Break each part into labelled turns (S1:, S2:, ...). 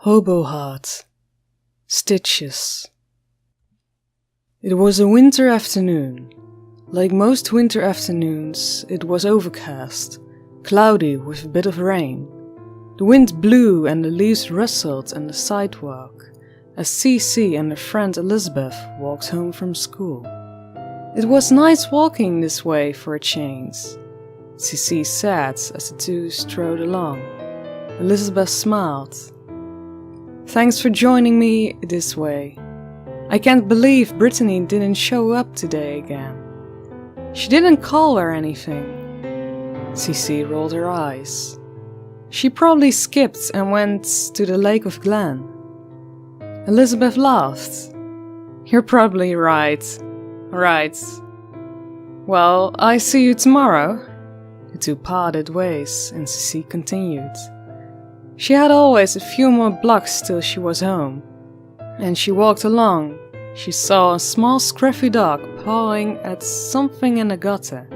S1: Hobo Heart. Stitches. It was a winter afternoon. Like most winter afternoons, it was overcast, cloudy with a bit of rain. The wind blew and the leaves rustled on the sidewalk as Cece and her friend Elizabeth walked home from school. It was nice walking this way for a change, Cece said as the two strode along. Elizabeth smiled. Thanks for joining me this way. I can't believe Brittany didn't show up today again. She didn't call or anything. Cece rolled her eyes. She probably skipped and went to the Lake of Glen. Elizabeth laughed. You're probably right. Right. Well, I see you tomorrow. The two parted ways and Cece continued. She had always a few more blocks till she was home. And she walked along. She saw a small scruffy dog pawing at something in the gutter.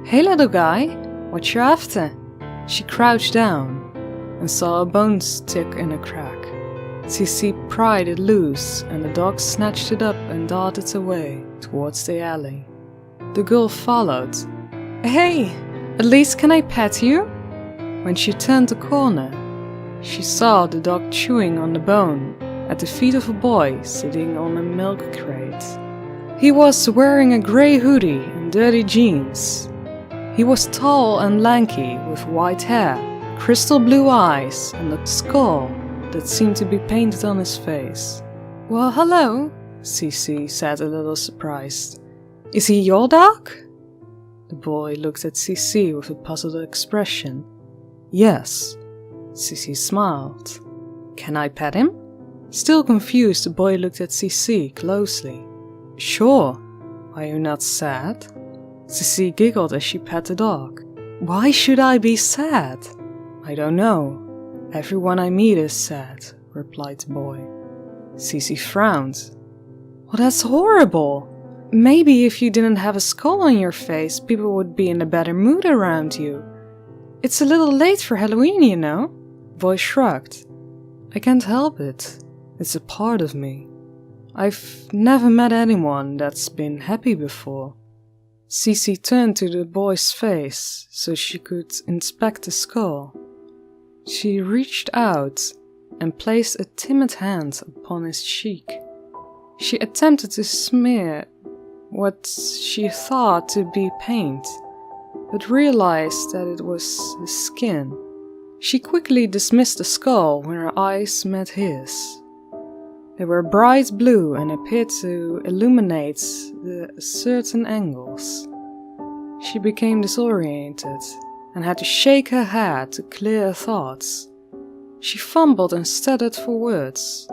S1: Hey little guy, what you after? She crouched down and saw a bone stick in a crack. Cece pried it loose and the dog snatched it up and darted away towards the alley. The girl followed. Hey, at least can I pet you? When she turned the corner, she saw the dog chewing on the bone at the feet of a boy sitting on a milk crate. He was wearing a grey hoodie and dirty jeans. He was tall and lanky with white hair, crystal blue eyes and a skull that seemed to be painted on his face. Well, hello, Cece said a little surprised. Is he your dog? The boy looked at Cece with a puzzled expression. Yes. Cece smiled. Can I pet him? Still confused, the boy looked at Cece closely. Sure. Are you not sad? Cece giggled as she pet the dog. Why should I be sad? I don't know. Everyone I meet is sad, replied the boy. Cece frowned. Well, that's horrible. Maybe if you didn't have a skull on your face, people would be in a better mood around you. It's a little late for Halloween, you know. The boy shrugged. I can't help it. It's a part of me. I've never met anyone that's been happy before. Cece turned to the boy's face so she could inspect the skull. She reached out and placed a timid hand upon his cheek. She attempted to smear what she thought to be paint, but realized that it was his skin. She quickly dismissed the skull when her eyes met his. They were bright blue and appeared to illuminate certain angles. She became disoriented and had to shake her head to clear her thoughts. She fumbled and stuttered for words.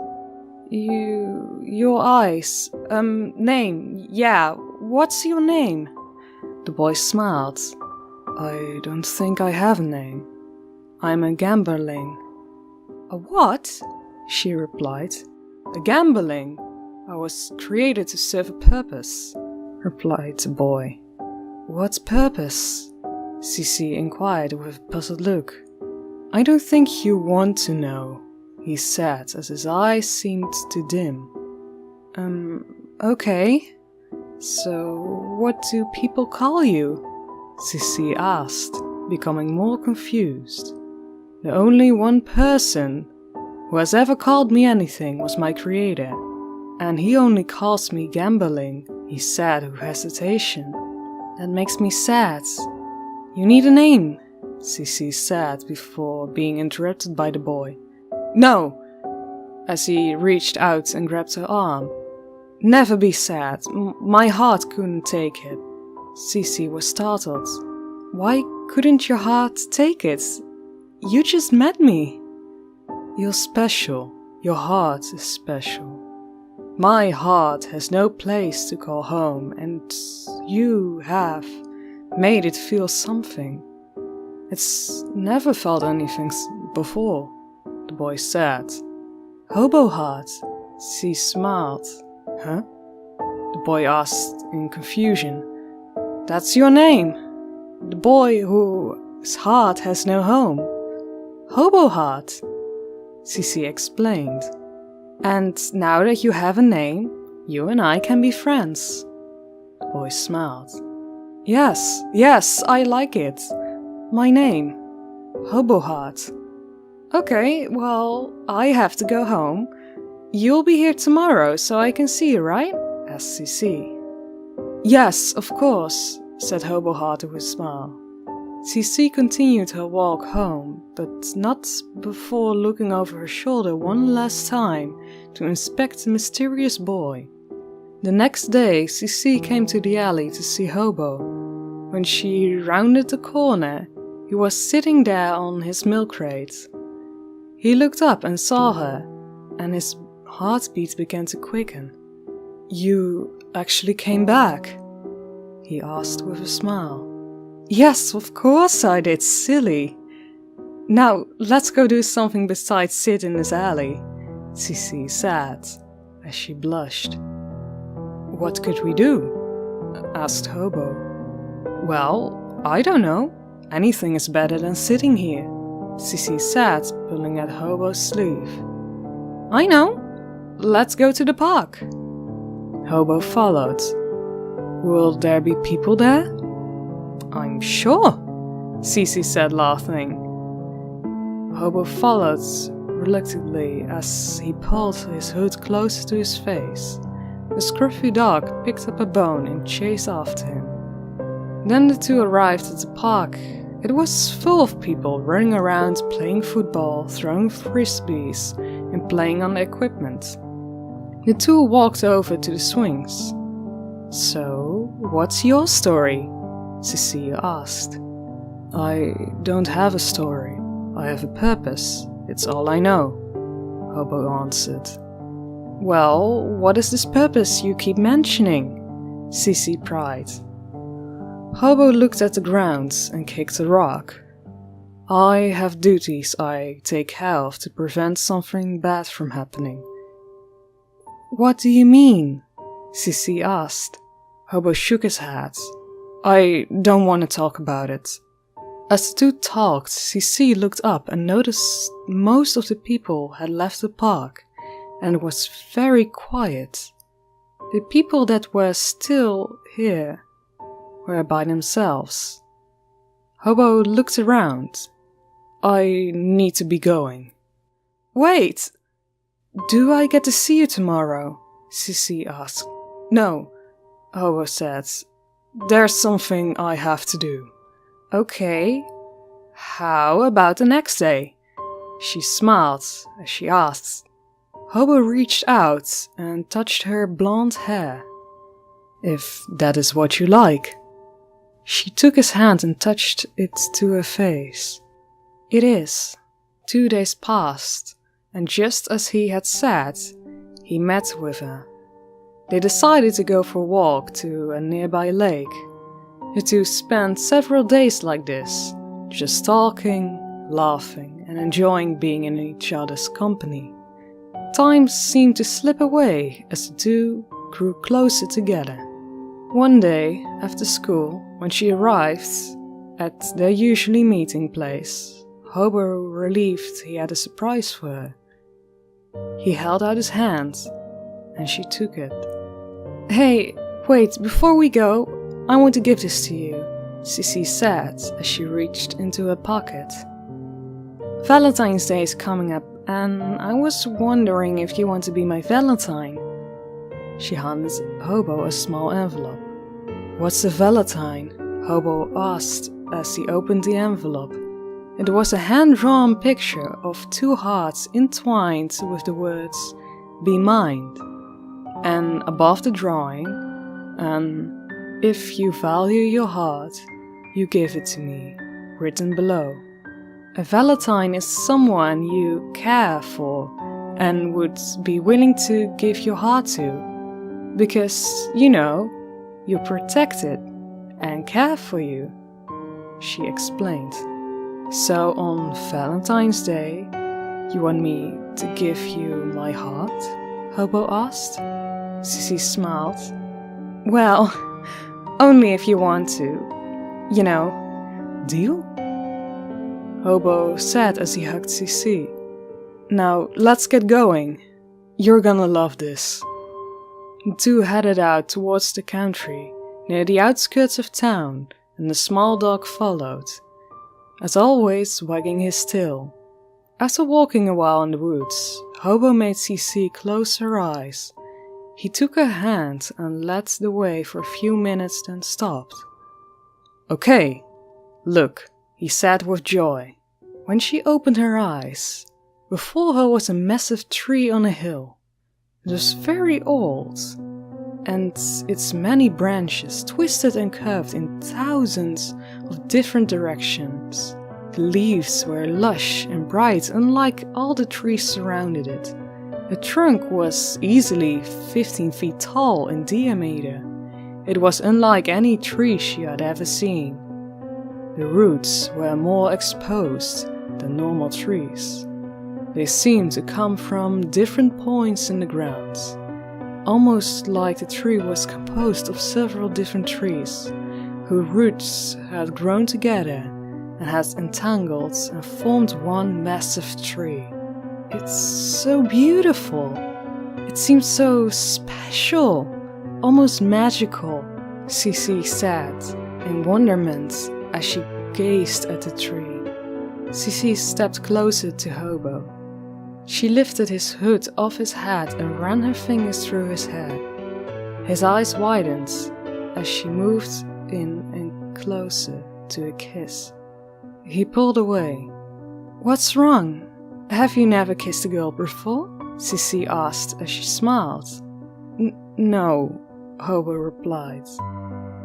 S1: Your eyes, name, yeah, what's your name? The boy smiled. I don't think I have a name. I'm a gamberling. A what? She replied. A gamberling. I was created to serve a purpose, replied the boy. What purpose? Cece inquired with a puzzled look. I don't think you want to know, he said as his eyes seemed to dim. Okay. So, what do people call you? Cece asked, becoming more confused. The only one person who has ever called me anything was my creator, and he only calls me Gamberling, he said with hesitation. That makes me sad. You need a name, Cece said before being interrupted by the boy. No, as he reached out and grabbed her arm. Never be sad, my heart couldn't take it. Cece was startled. Why couldn't your heart take it? You just met me. You're special. Your heart is special. My heart has no place to call home, and you have made it feel something. It's never felt anything before, the boy said. Hobo heart. She smiled. Huh? The boy asked in confusion. That's your name. The boy whose heart has no home. Hobo heart. Cece explained. "And now that you have a name, you and I can be friends." The boy smiled. Yes, I like it. My name, Hobo Heart." "Okay, well, I have to go home. You'll be here tomorrow, so I can see you, right?" asked Cece. "Yes, of course," said Hobo Heart with a smile. Cece continued her walk home, but not before looking over her shoulder one last time to inspect the mysterious boy. The next day, Cece came to the alley to see Hobo. When she rounded the corner, he was sitting there on his milk crate. He looked up and saw her, and his heartbeat began to quicken. "You actually came back?" he asked with a smile. "Yes, of course I did, silly. Now, let's go do something besides sit in this alley," Cece said, as she blushed. "What could we do?" asked Hobo. "Well, I don't know. Anything is better than sitting here," Cece said, pulling at Hobo's sleeve. "I know. Let's go to the park." Hobo followed. "Will there be people there?" "I'm sure," Cece said, laughing. Hobo followed reluctantly as he pulled his hood closer to his face. The scruffy dog picked up a bone and chased after him. Then the two arrived at the park. It was full of people running around, playing football, throwing frisbees, and playing on the equipment. The two walked over to the swings. "So, what's your story?" Cece asked. "I don't have a story. I have a purpose. It's all I know," Hobo answered. "Well, what is this purpose you keep mentioning?" Cece pried. Hobo looked at the ground and kicked a rock. "I have duties I take care of to prevent something bad from happening." "What do you mean?" Cece asked. Hobo shook his head. "I don't want to talk about it." As the two talked, Cece looked up and noticed most of the people had left the park, and it was very quiet. The people that were still here were by themselves. Hobo looked around. "I need to be going." "Wait! Do I get to see you tomorrow?" Cece asked. "No," Hobo said. "There's something I have to do." "Okay. How about the next day?" She smiled as she asked. Hobo reached out and touched her blonde hair. "If that is what you like." She took his hand and touched it to her face. "It is." 2 days passed, and just as he had said, he met with her. They decided to go for a walk to a nearby lake. The two spent several days like this, just talking, laughing, and enjoying being in each other's company. Time seemed to slip away as the two grew closer together. One day, after school, when she arrived at their usually meeting place, Hobo relieved he had a surprise for her. He held out his hand, and she took it. "Hey, wait, before we go, I want to give this to you," Cece said as she reached into her pocket. "Valentine's Day is coming up, and I was wondering if you want to be my Valentine." She handed Hobo a small envelope. "What's a Valentine?" Hobo asked as he opened the envelope. It was a hand-drawn picture of 2 hearts entwined with the words, "Be mine," and above the drawing, "If you value your heart, you give it to me," written below. A Valentine is someone you care for and would be willing to give your heart to, because, you protect it and care for you, she explained. "So on Valentine's Day, you want me to give you my heart?" Hobo asked. Cece smiled. "Well, only if you want to. Deal?" Hobo said as he hugged Cece. Now, let's get going. You're gonna love this. The two headed out towards the country, near the outskirts of town, and the small dog followed, as always wagging his tail. After walking a while in the woods, Hobo made CC close her eyes. He took her hand and led the way for a few minutes, then stopped. "Okay, look," he said with joy. When she opened her eyes, before her was a massive tree on a hill. It was very old, and its many branches twisted and curved in thousands of different directions. The leaves were lush and bright, unlike all the trees surrounded it. The trunk was easily 15 feet tall in diameter. It was unlike any tree she had ever seen. The roots were more exposed than normal trees. They seemed to come from different points in the ground, almost like the tree was composed of several different trees, whose roots had grown together and had entangled and formed one massive tree. "It's so beautiful. It seems so special, almost magical," CC said in wonderment as she gazed at the tree. CC stepped closer to Hobo. She lifted his hood off his head and ran her fingers through his hair. His eyes widened as she moved in and closer to a kiss. He pulled away. "What's wrong? Have you never kissed a girl before?" CC asked as she smiled. No, Hobo replied.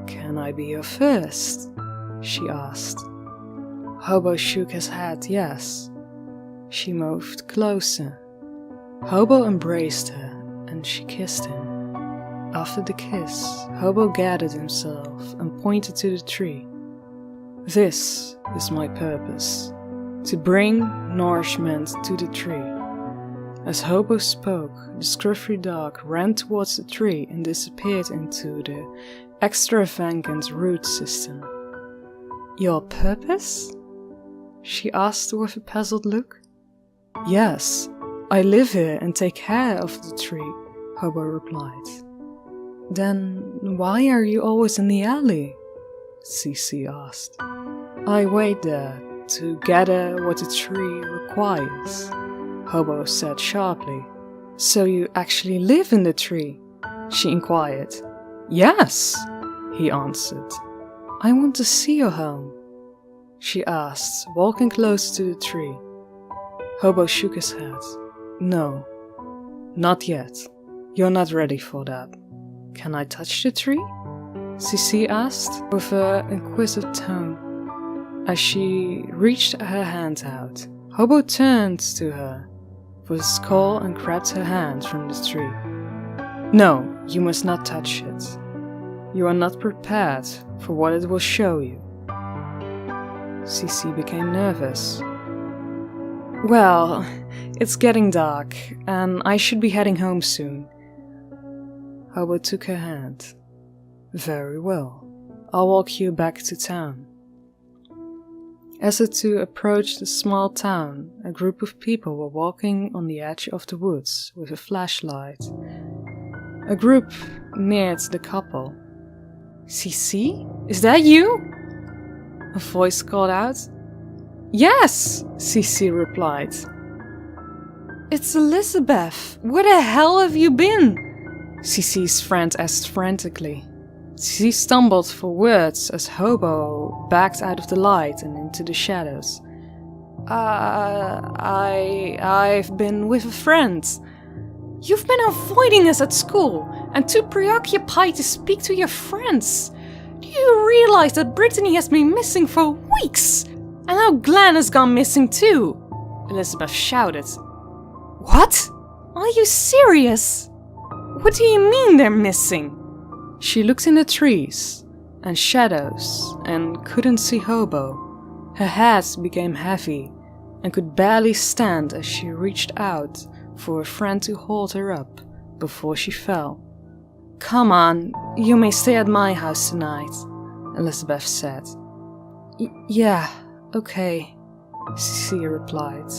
S1: "Can I be your first?" she asked. Hobo shook his head yes. She moved closer. Hobo embraced her and she kissed him. After the kiss, Hobo gathered himself and pointed to the tree. "This is my purpose, to bring nourishment to the tree." As Hobo spoke, the scruffy dog ran towards the tree and disappeared into the extravagant root system. "Your purpose?" she asked with a puzzled look. "Yes, I live here and take care of the tree," Hobo replied. "Then why are you always in the alley?" CC asked. "I wait there to gather what the tree requires," Hobo said sharply. "So you actually live in the tree?" she inquired. "Yes," he answered. "I want to see your home," she asked, walking closer to the tree. Hobo shook his head. "No, not yet. You're not ready for that." "Can I touch the tree?" CC asked with an inquisitive tone. As she reached her hand out, Hobo turned to her with his call and grabbed her hand from the tree. "No, you must not touch it. You are not prepared for what it will show you." CC became nervous. "Well, it's getting dark, and I should be heading home soon." Hobo took her hand. "Very well. I'll walk you back to town." As the two approached the small town, a group of people were walking on the edge of the woods with a flashlight. A group neared the couple. "CC? Is that you?" a voice called out. "Yes," CC replied. "It's Elizabeth. Where the hell have you been?" CC's friend asked frantically. She stumbled for words as Hobo backed out of the light and into the shadows. I've been with a friend." "You've been avoiding us at school and too preoccupied to speak to your friends. Do you realize that Brittany has been missing for weeks? And now Glenn has gone missing too," Elizabeth shouted. "What? Are you serious? What do you mean they're missing?" She looked in the trees and shadows and couldn't see Hobo. Her head became heavy and could barely stand as she reached out for a friend to hold her up before she fell. "Come on, you may stay at my house tonight," Elizabeth said. Yeah, okay," CC replied.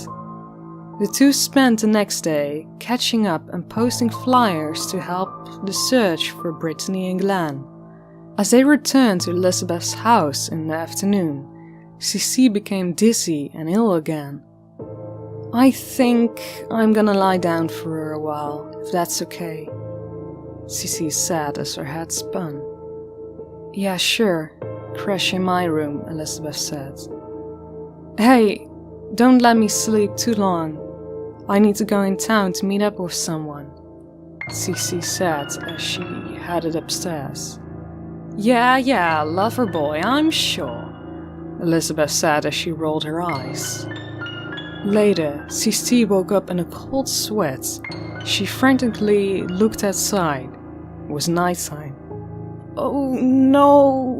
S1: The two spent the next day catching up and posting flyers to help the search for Brittany and Glenn. As they returned to Elizabeth's house in the afternoon, CC became dizzy and ill again. "I think I'm gonna lie down for a while, if that's okay," CC said as her head spun. "Yeah, sure. Crash in my room," Elizabeth said. "Hey, don't let me sleep too long. I need to go in town to meet up with someone," CC said as she headed upstairs. Yeah, lover boy, I'm sure," Elizabeth said as she rolled her eyes. Later, CC woke up in a cold sweat. She frantically looked outside. It was nighttime. "Oh no.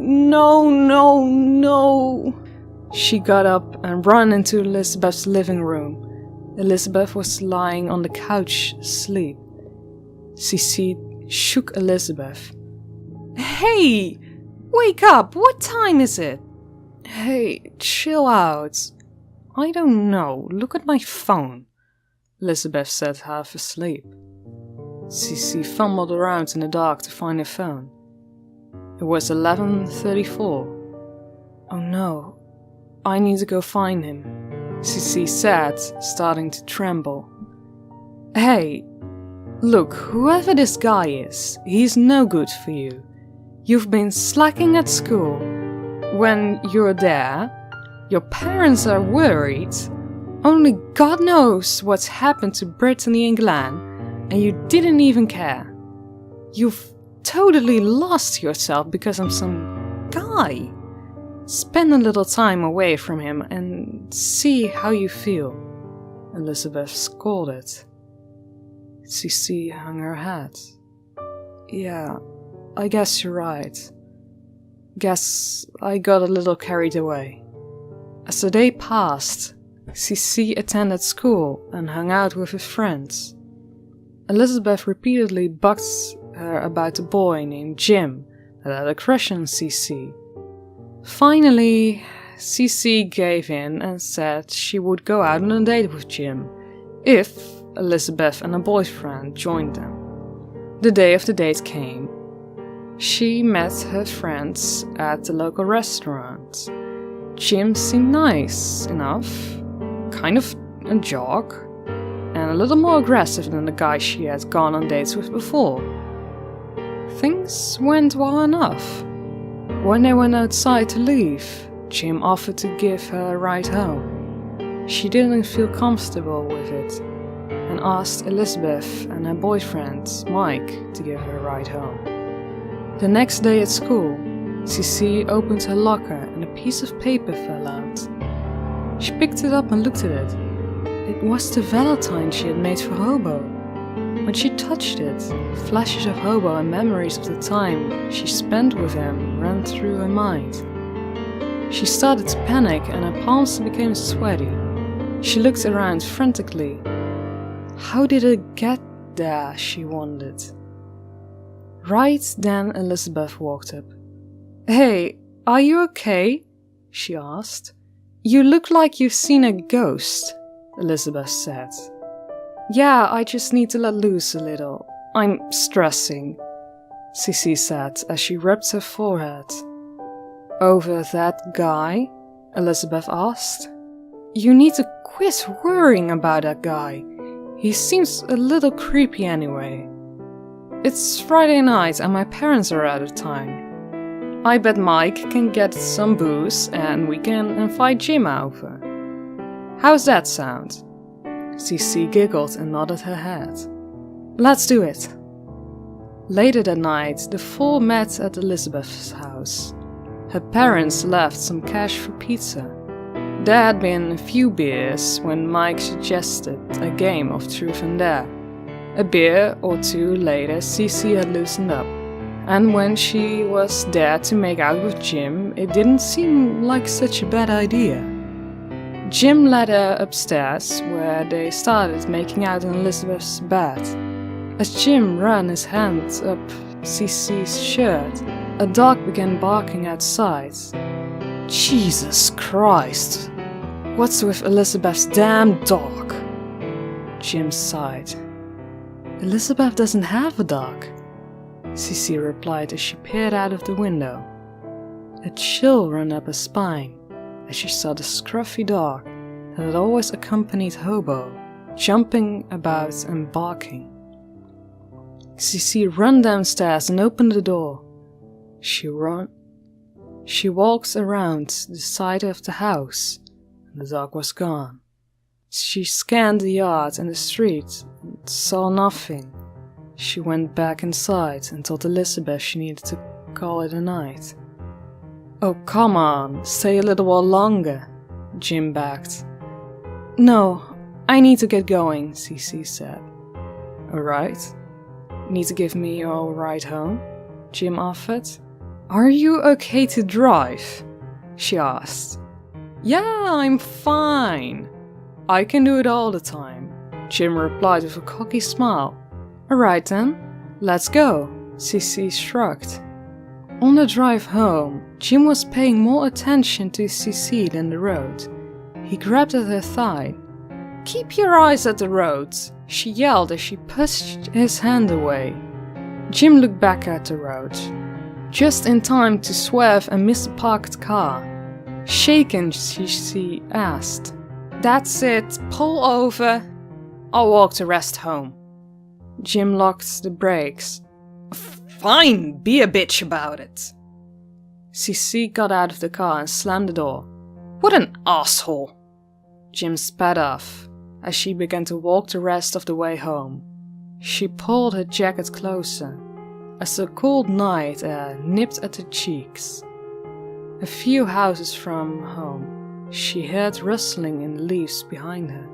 S1: She got up and ran into Elizabeth's living room. Elizabeth was lying on the couch asleep. CC shook Elizabeth. "Hey! Wake up! What time is it?" "Hey, chill out." "I don't know. Look at my phone," Elizabeth said, half asleep. CC fumbled around in the dark to find her phone. It was 11:34. "Oh no, I need to go find him," CC said, starting to tremble. "Hey, look, whoever this guy is, he's no good for you. You've been slacking at school. When you're there, your parents are worried. Only God knows what's happened to Brittany and Glenn, and you didn't even care. You've totally lost yourself because I'm some guy. Spend a little time away from him and see how you feel," Elizabeth scolded. CC hung her head. "Yeah, I guess you're right. Guess I got a little carried away." As the day passed, CC attended school and hung out with her friends. Elizabeth repeatedly bugged her about a boy named Jim that had a crush on CC. Finally, CC gave in and said she would go out on a date with Jim if Elizabeth and a boyfriend joined them. The day of the date came. She met her friends at the local restaurant. Jim seemed nice enough, kind of a jock, and a little more aggressive than the guy she had gone on dates with before. Things went well enough. When they went outside to leave, Jim offered to give her a ride home. She didn't feel comfortable with it and asked Elizabeth and her boyfriend, Mike, to give her a ride home. The next day at school, CC opened her locker and a piece of paper fell out. She picked it up and looked at it. It was the Valentine she had made for Hobo. When she touched it, flashes of Hobo and memories of the time she spent with him ran through her mind. She started to panic and her palms became sweaty. She looked around frantically. How did it get there, she wondered. Right then Elizabeth walked up. "Hey, are you okay?" she asked. "You look like you've seen a ghost," Elizabeth said. "Yeah, I just need to let loose a little. I'm stressing," CC said as she rubbed her forehead. "Over that guy?" Elizabeth asked. "You need to quit worrying about that guy. He seems a little creepy anyway. It's Friday night and my parents are out of town. I bet Mike can get some booze and we can invite Jim over. How's that sound?" CC giggled and nodded her head. "Let's do it." Later that night, the four met at Elizabeth's house. Her parents left some cash for pizza. There had been a few beers when Mike suggested a game of truth and dare. A beer or two later, CC had loosened up, and when she was there to make out with Jim, it didn't seem like such a bad idea. Jim led her upstairs, where they started making out on Elizabeth's bed. As Jim ran his hand up CC's shirt, a dog began barking outside. Jesus Christ! What's with Elizabeth's damn dog? Jim sighed. Elizabeth doesn't have a dog, Cece replied as she peered out of the window. A chill ran up her spine as she saw the scruffy dog that had always accompanied Hobo, jumping about and barking. Cece ran downstairs and opened the door. She walked around the side of the house, and the dog was gone. She scanned the yard and the street and saw nothing. She went back inside and told Elizabeth she needed to call it a night. Oh, come on, stay a little while longer, Jim begged. No, I need to get going, Cece said. Alright. Need to give me your ride home? Jim offered. Are you okay to drive? She asked. Yeah, I'm fine. I can do it all the time, Jim replied with a cocky smile. Alright then, let's go, Cece shrugged. On the drive home, Jim was paying more attention to Cece than the road. He grabbed at her thigh. Keep your eyes at the road, she yelled as she pushed his hand away. Jim looked back at the road, just in time to swerve and miss a parked car. Shaken, Cece asked, That's it, pull over. I'll walk the rest home. Jim locked the brakes. Fine, be a bitch about it. Cece got out of the car and slammed the door. What an asshole. Jim sped off as she began to walk the rest of the way home. She pulled her jacket closer as the cold night air nipped at her cheeks. A few houses from home, she heard rustling in the leaves behind her.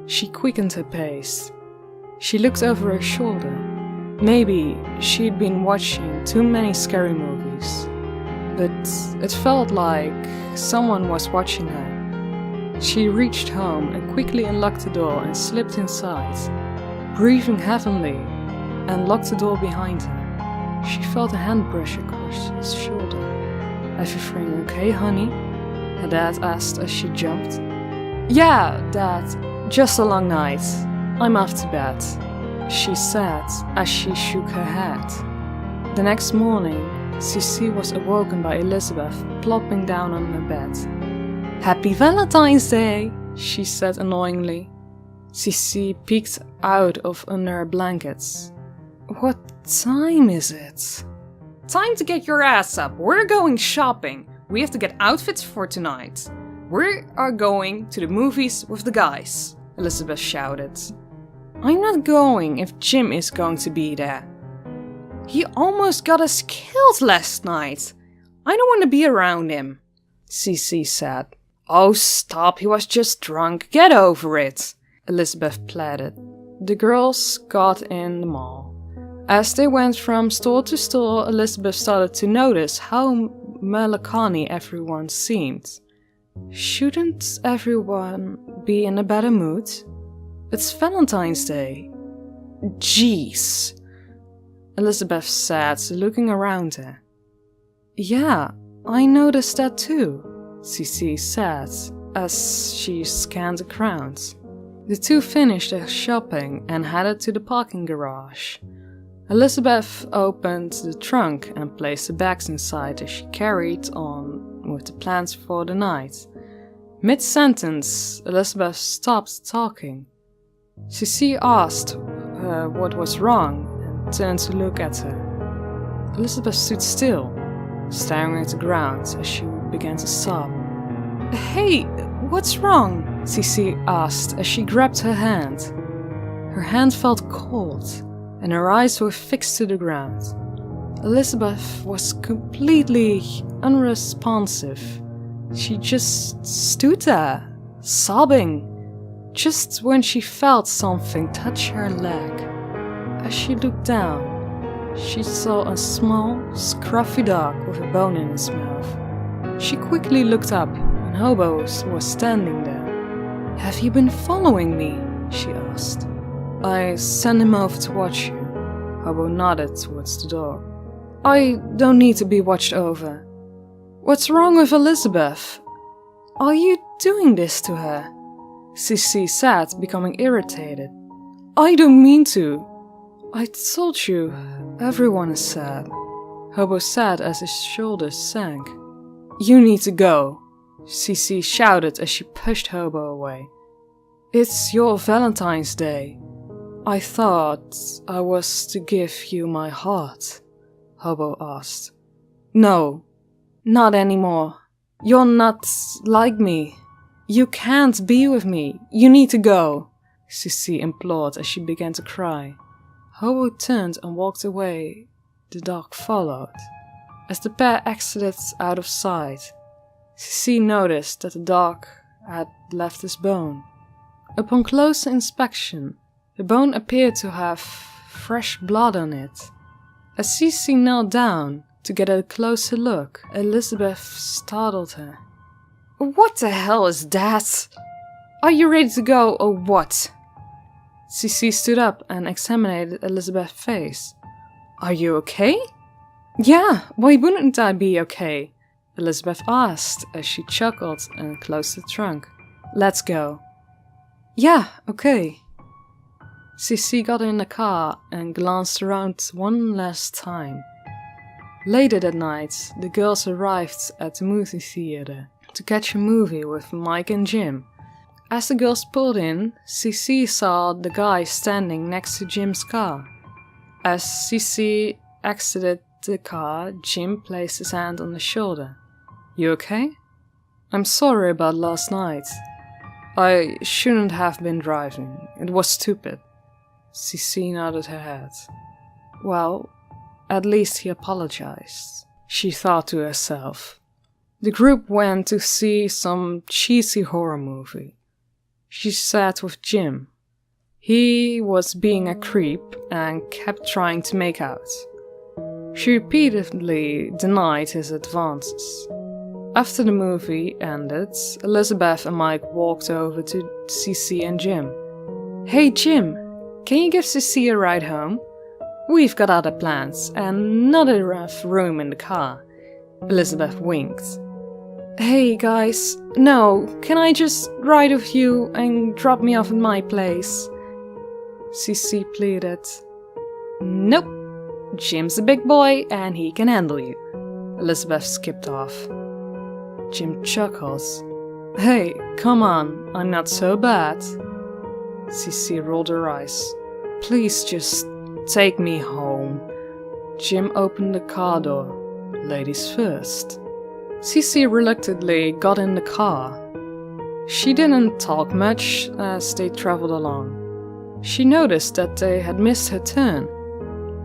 S1: She quickened her pace. She looked over her shoulder. Maybe she'd been watching too many scary movies, but it felt like someone was watching her. She reached home and quickly unlocked the door and slipped inside, breathing heavily, and locked the door behind her. She felt a hand brush across his shoulder. Everything okay, honey? Her dad asked as she jumped. Yeah, Dad, just a long night. I'm off to bed, she said as she shook her head. The next morning, Cece was awoken by Elizabeth plopping down on her bed. Happy Valentine's Day, she said annoyingly. Cece peeked out of under her blankets. What time is it? Time to get your ass up. We're going shopping. We have to get outfits for tonight. We are going to the movies with the guys, Elizabeth shouted. I'm not going if Jim is going to be there. He almost got us killed last night. I don't want to be around him, Cece said. Oh, stop, he was just drunk. Get over it, Elizabeth pleaded. The girls got in the mall. As they went from store to store, Elizabeth started to notice how melancholy everyone seemed. Shouldn't everyone be in a better mood? It's Valentine's Day. Jeez, Elizabeth said, looking around her. Yeah, I noticed that too, Cece said, as she scanned the crowd. The two finished their shopping and headed to the parking garage. Elizabeth opened the trunk and placed the bags inside as she carried on with the plans for the night. Mid-sentence, Elizabeth stopped talking. Cece asked her what was wrong and turned to look at her. Elizabeth stood still, staring at the ground as she began to sob. Hey, what's wrong? Cece asked as she grabbed her hand. Her hand felt cold, and her eyes were fixed to the ground. Elizabeth was completely unresponsive. She just stood there, sobbing, just when she felt something touch her leg. As she looked down, she saw a small, scruffy dog with a bone in its mouth. She quickly looked up, and Hobo was standing there. Have you been following me? She asked. I sent him over to watch you. Hobo nodded towards the door. I don't need to be watched over. What's wrong with Elizabeth? Are you doing this to her? Sissy said, becoming irritated. I don't mean to. I told you, everyone is sad. Hobo said as his shoulders sank. You need to go, Sissy shouted as she pushed Hobo away. It's your Valentine's Day. I thought I was to give you my heart, Hobo asked. No, not anymore. You're not like me. You can't be with me. You need to go, Sissy implored as she began to cry. Hobo turned and walked away. The dog followed. As the pair exited out of sight, Sissy noticed that the dog had left his bone. Upon closer inspection, the bone appeared to have fresh blood on it. As Sissy knelt down to get a closer look, Elizabeth startled her. What the hell is that? Are you ready to go or what? Sissy stood up and examined Elizabeth's face. Are you okay? Yeah, why wouldn't I be okay? Elizabeth asked as she chuckled and closed the trunk. Let's go. Yeah, okay. Sissy got in the car and glanced around one last time. Later that night, the girls arrived at the movie theater to catch a movie with Mike and Jim. As the girls pulled in, Sissy saw the guy standing next to Jim's car. As Sissy exited the car, Jim placed his hand on the shoulder. You okay? I'm sorry about last night. I shouldn't have been driving. It was stupid. Sissy nodded her head. Well, at least he apologized, she thought to herself. The group went to see some cheesy horror movie. She sat with Jim. He was being a creep and kept trying to make out. She repeatedly denied his advances. After the movie ended, Elizabeth and Mike walked over to Sissy and Jim. Hey Jim, can you give Sissy a ride home? We've got other plans and not enough room in the car. Elizabeth winked. Hey guys, no, can I just ride with you and drop me off at my place? Sissy pleaded. Nope, Jim's a big boy and he can handle you. Elizabeth skipped off. Jim chuckled. Hey, come on, I'm not so bad. Sissy rolled her eyes. Please just take me home. Jim opened the car door. Ladies first. Sissy reluctantly got in the car. She didn't talk much as they traveled along. She noticed that they had missed her turn.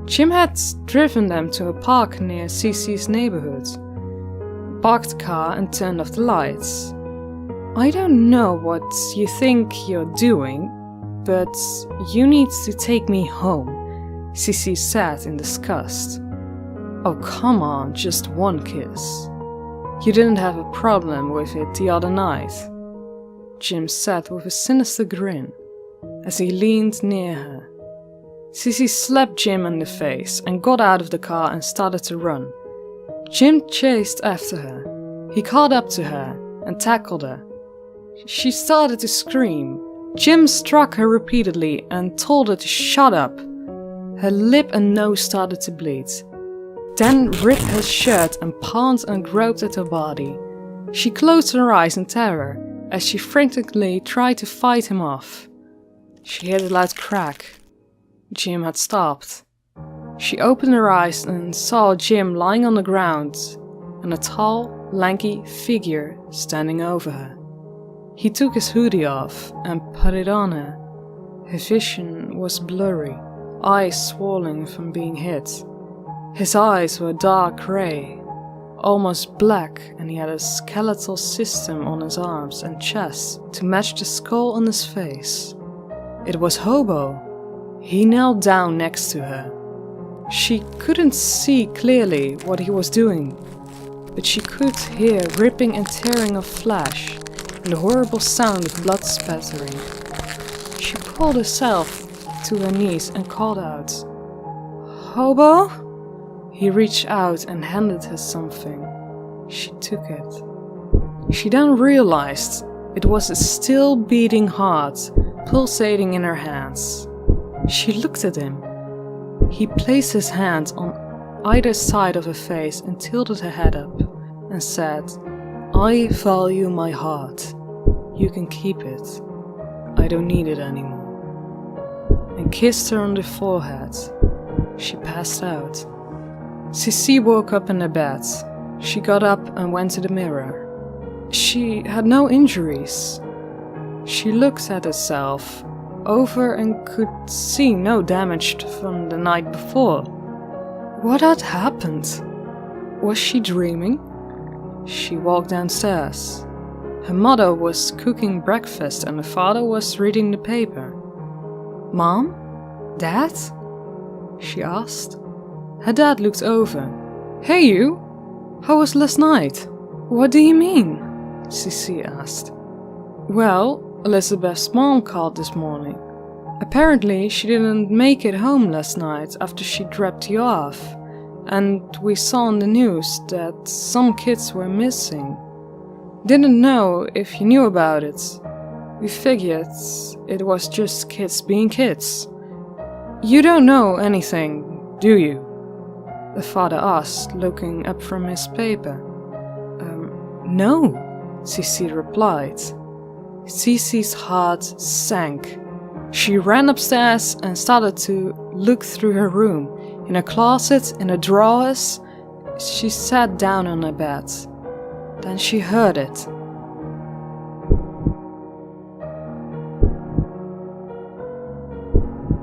S1: Jim had driven them to a park near Sissy's neighborhood. Parked the car and turned off the lights. I don't know what you think you're doing, but you need to take me home, Sissy said in disgust. Oh come on, just one kiss. You didn't have a problem with it the other night, Jim said with a sinister grin as he leaned near her. Sissy slapped Jim in the face and got out of the car and started to run. Jim chased after her. He caught up to her and tackled her. She started to scream. Jim struck her repeatedly and told her to shut up. Her lip and nose started to bleed. Then ripped her shirt and pawed and groped at her body. She closed her eyes in terror as she frantically tried to fight him off. She heard a loud crack. Jim had stopped. She opened her eyes and saw Jim lying on the ground and a tall, lanky figure standing over her. He took his hoodie off and put it on her. Her vision was blurry, eyes swollen from being hit. His eyes were dark grey, almost black, and he had a skeletal system on his arms and chest to match the skull on his face. It was Hobo. He knelt down next to her. She couldn't see clearly what he was doing, but she could hear ripping and tearing of flesh and the horrible sound of blood spattering. She pulled herself to her knees and called out, Hobo? He reached out and handed her something. She took it. She then realized It was a still beating heart, pulsating in her hands. She looked at him. He placed his hands on either side of her face and tilted her head up and said, "I value my heart. You can keep it. I don't need it anymore." And kissed her on the forehead. She passed out. Cici woke up in her bed. She got up and went to the mirror. She had no injuries. She looked at herself over and could see no damage from the night before. What had happened? Was she dreaming? She walked downstairs. Her mother was cooking breakfast and her father was reading the paper. "Mom? Dad?" she asked. Her dad looked over. "Hey you! How was last night?" "What do you mean?" Cici asked. "Well, Elizabeth's mom called this morning. Apparently she didn't make it home last night after she dropped you off, and we saw on the news that some kids were missing. Didn't know if you knew about it. We figured it was just kids being kids." "You don't know anything, do you?" the father asked, looking up from his paper. No, Cici replied. Cici's heart sank. She ran upstairs and started to look through her room. In her closet, in her drawers. She sat down on her bed. Then she heard it.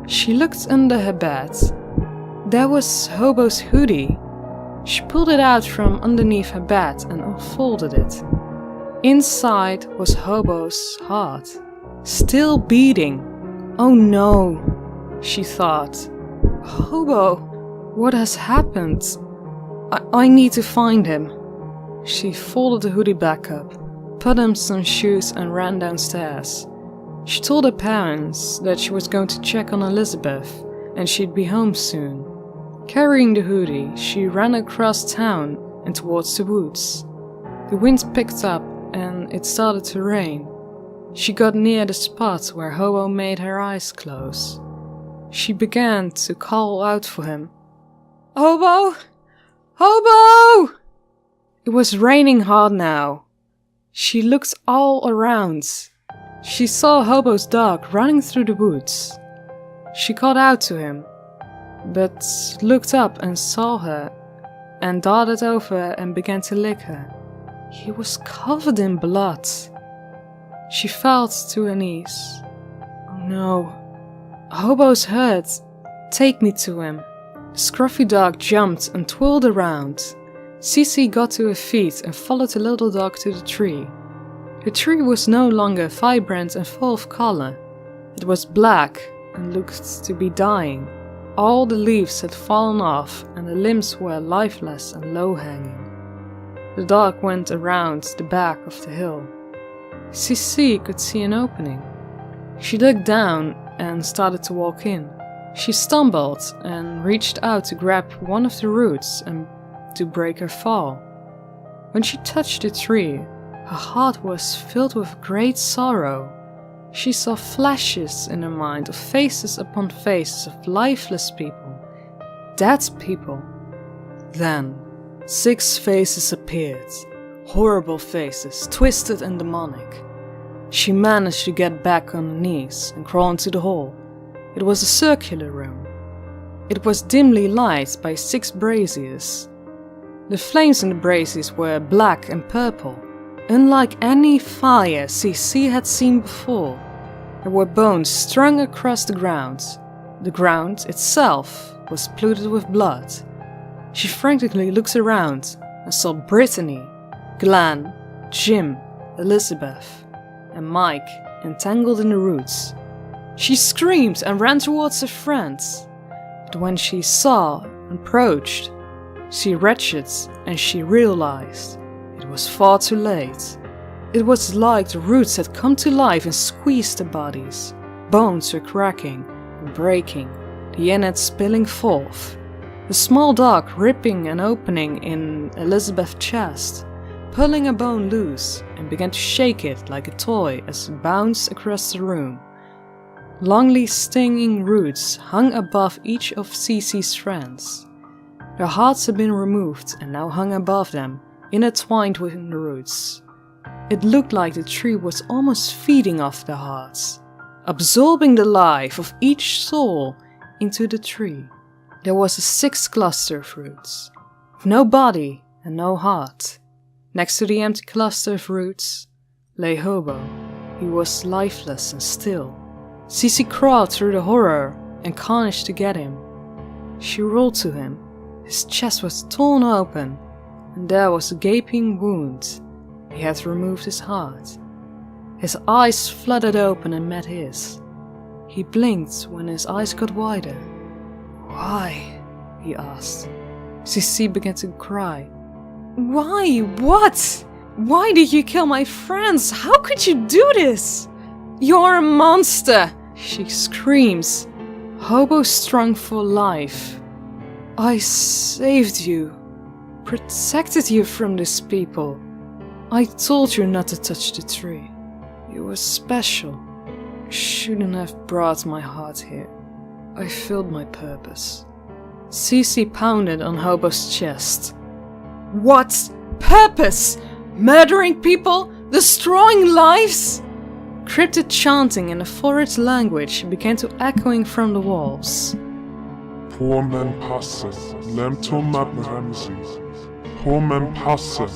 S1: She looked under her bed. There was Hobo's hoodie. She pulled it out from underneath her bed and unfolded it. Inside was Hobo's heart, still beating. Oh no, she thought. Hobo, what has happened? I need to find him. She folded the hoodie back up, put on some shoes and ran downstairs. She told her parents that she was going to check on Elizabeth and she'd be home soon. Carrying the hoodie, she ran across town and towards the woods. The wind picked up and it started to rain. She got near the spot where Hobo made her eyes close. She began to call out for him. Hobo! Hobo! It was raining hard now. She looked all around. She saw Hobo's dog running through the woods. She called out to him, but looked up and saw her, and darted over and began to lick her. He was covered in blood. She fell to her knees. Oh no. Hobo's hurt. Take me to him. The scruffy dog jumped and twirled around. Cici got to her feet and followed the little dog to the tree. The tree was no longer vibrant and full of color. It was black and looked to be dying. All the leaves had fallen off and the limbs were lifeless and low-hanging. The dog went around the back of the hill. Cici could see an opening. She looked down and started to walk in. She stumbled and reached out to grab one of the roots and to break her fall. When she touched the tree, her heart was filled with great sorrow. She saw flashes in her mind of faces upon faces of lifeless people, dead people. Then 6 faces appeared, horrible faces, twisted and demonic. She managed to get back on her knees and crawl into the hall. It was a circular room. It was dimly lighted by 6 braziers. The flames in the braziers were black and purple, unlike any fire Cici had seen before. There were bones strung across the ground. The ground itself was polluted with blood. She frantically looked around and saw Brittany, Glenn, Jim, Elizabeth, and Mike entangled in the roots. She screamed and ran towards her friends, but when she saw and approached, she retched and she realized it was far too late. It was like the roots had come to life and squeezed the bodies. Bones were cracking and breaking, the innards spilling forth. The small dog ripping an opening in Elizabeth's chest. pulling a bone loose, and began to shake it like a toy as it bounced across the room. Longly stinging roots hung above each of Cece's friends. Their hearts had been removed and now hung above them, intertwined within the roots. It looked like the tree was almost feeding off their hearts, absorbing the life of each soul into the tree. There was a sixth cluster of roots, with no body and no heart. Next to the empty cluster of roots lay Hobo. He was lifeless and still. Cece crawled through the horror and carnage to get him. She rolled to him. His chest was torn open, and there was a gaping wound. He had removed his heart. His eyes flooded open and met his. He blinked when his eyes got wider. "Why?" he asked. Cece began to cry. "Why? What? Why did you kill my friends? How could you do this? You're a monster!" she screams. Hobo strung for life. "I saved you, protected you from these people. I told you not to touch the tree. You were special. I shouldn't have brought my heart here. I filled my purpose." Cece pounded on Hobo's chest. "What purpose? Murdering people? Destroying lives?" Cryptic chanting in a foreign language began to echoing from the walls.
S2: Pumpkinpasta, lemtoma bremsis. Pumpkinpasta,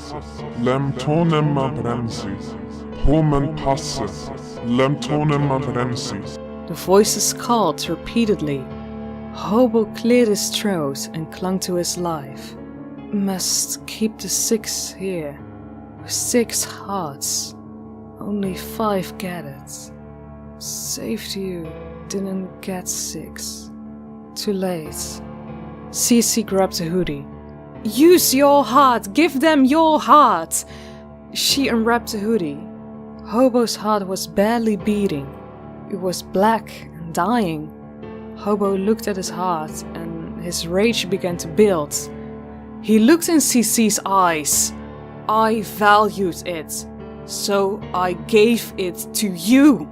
S2: lemtoma bremsis. Pumpkinpasta, lemtoma bremsis.
S1: The voices called repeatedly. Hobo cleared his throat and clung to his life. "Must keep the 6 here. 6 hearts. Only 5 gathered. Saved you, didn't get 6. Too late." Cece grabbed the hoodie. "Use your heart! Give them your heart!" She unwrapped the hoodie. Hobo's heart was barely beating. It was black and dying. Hobo looked at his heart and his rage began to build. He looked in Cece's eyes. "I valued it, so I gave it to you.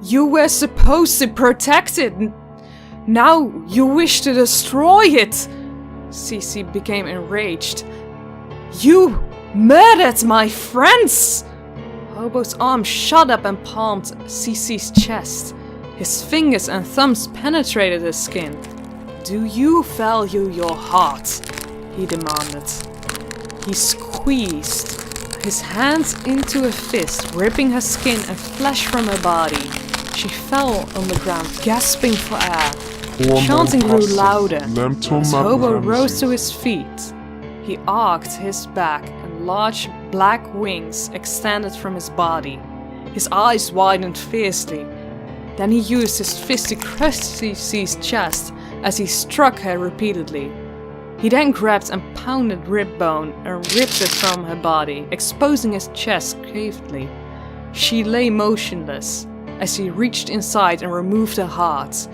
S1: You were supposed to protect it. Now you wish to destroy it." Cece became enraged. "You murdered my friends!" Hobo's arm shot up and palmed Cece's chest. His fingers and thumbs penetrated his skin. "Do you value your heart?" he demanded. He squeezed his hand into a fist, ripping her skin and flesh from her body. She fell on the ground, gasping for air. Chanting grew louder as Hobo rose to his feet. He arched his back and large black wings extended from his body. His eyes widened fiercely. Then he used his fist to crush Cece's chest as he struck her repeatedly. He then grabbed and pounded rib bone and ripped it from her body, exposing his chest cavely. She lay motionless as he reached inside and removed her heart.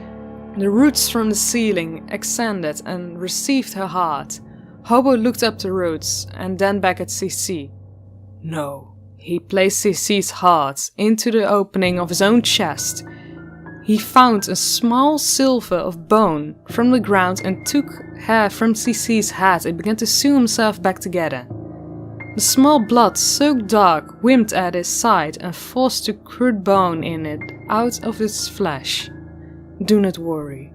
S1: The roots from the ceiling extended and received her heart. Hobo looked up the roots and then back at Cece. "No." He placed Cece's heart into the opening of his own chest. He found a small silver of bone from the ground and took hair from Cece's head and began to sew himself back together. The small blood-soaked dog whimpered at his side and forced the crude bone in it out of its flesh. "Do not worry.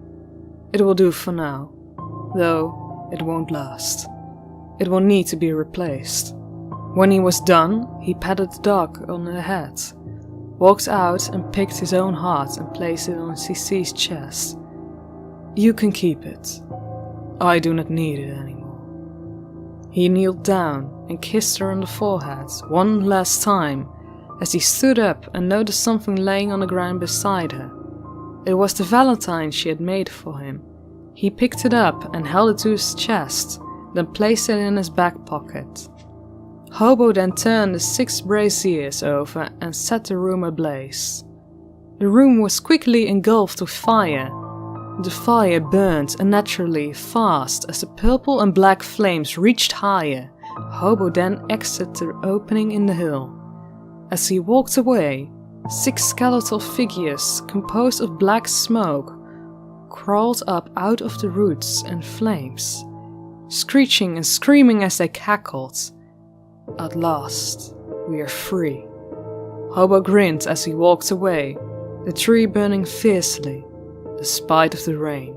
S1: It will do for now, though it won't last. It will need to be replaced." When he was done, he patted the dog on the head, walked out and picked his own heart and placed it on Cece's chest. "You can keep it. I do not need it anymore." He kneeled down and kissed her on the forehead one last time as he stood up and noticed something laying on the ground beside her. It was the valentine she had made for him. He picked it up and held it to his chest, then placed it in his back pocket. Hobo then turned the 6 braziers over and set the room ablaze. The room was quickly engulfed with fire. The fire burned unnaturally fast as the purple and black flames reached higher. Hobo then exited the opening in the hill. As he walked away, 6 skeletal figures composed of black smoke crawled up out of the roots and flames, screeching and screaming as they cackled. At last, we are free. Hobo grinned as he walked away, the tree burning fiercely, despite of the rain.